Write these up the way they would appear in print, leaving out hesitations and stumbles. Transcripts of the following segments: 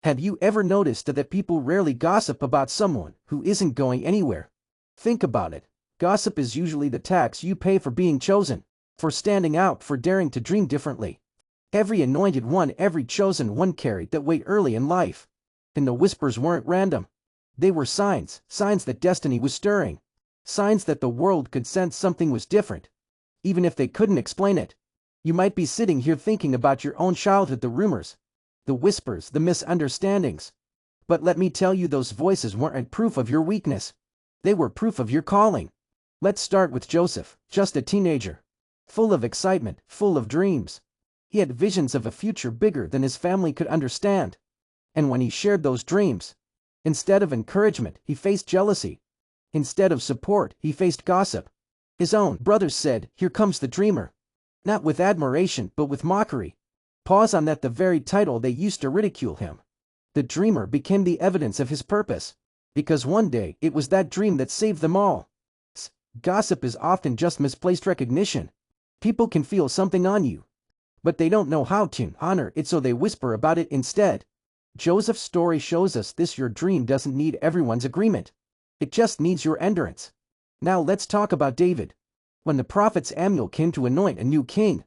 Have you ever noticed that people rarely gossip about someone who isn't going anywhere? Think about it. Gossip is usually the tax you pay for being chosen, for standing out, for daring to dream differently. Every anointed one, every chosen one carried that weight early in life. And the whispers weren't random. They were signs, signs that destiny was stirring. Signs that the world could sense something was different, even if they couldn't explain it. You might be sitting here thinking about your own childhood, the rumors, the whispers, the misunderstandings. But let me tell you, those voices weren't proof of your weakness. They were proof of your calling. Let's start with Joseph, just a teenager. Full of excitement, full of dreams. He had visions of a future bigger than his family could understand. And when he shared those dreams, instead of encouragement, he faced jealousy. Instead of support, he faced gossip. His own brothers said, "Here comes the dreamer." Not with admiration, but with mockery. Pause on that. The very title they used to ridicule him. The dreamer became the evidence of his purpose. Because one day, it was that dream that saved them all. Gossip is often just misplaced recognition. People can feel something on you, but they don't know how to honor it, so they whisper about it instead. Joseph's story shows us this: your dream doesn't need everyone's agreement. It just needs your endurance. Now let's talk about David. When the prophet Samuel came to anoint a new king,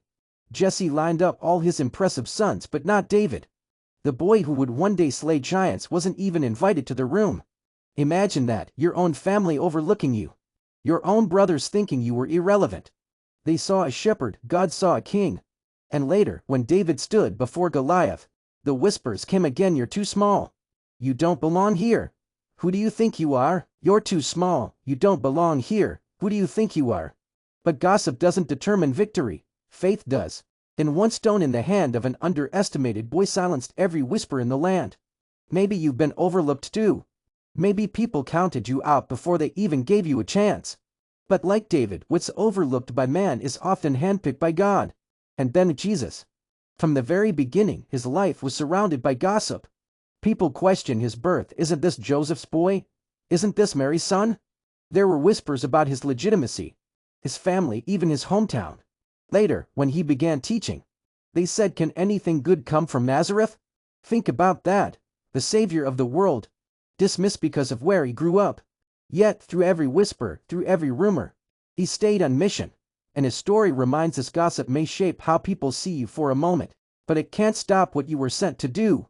Jesse lined up all his impressive sons, but not David. The boy who would one day slay giants wasn't even invited to the room. Imagine that, your own family overlooking you. Your own brothers thinking you were irrelevant. They saw a shepherd, God saw a king. And later, when David stood before Goliath, the whispers came again: "You're too small. You don't belong here. Who do you think you are? You're too small. You don't belong here. Who do you think you are?" But gossip doesn't determine victory. Faith does. And one stone in the hand of an underestimated boy silenced every whisper in the land. Maybe you've been overlooked too. Maybe people counted you out before they even gave you a chance. But like David, what's overlooked by man is often handpicked by God. And then Jesus. From the very beginning, his life was surrounded by gossip. People question his birth. Isn't this Joseph's boy? Isn't this Mary's son? There were whispers about his legitimacy, his family, even his hometown. Later, when he began teaching, they said, "Can anything good come from Nazareth?" Think about that. The Savior of the world, dismissed because of where he grew up. Yet, through every whisper, through every rumor, he stayed on mission. And his story reminds us gossip may shape how people see you for a moment, but it can't stop what you were sent to do.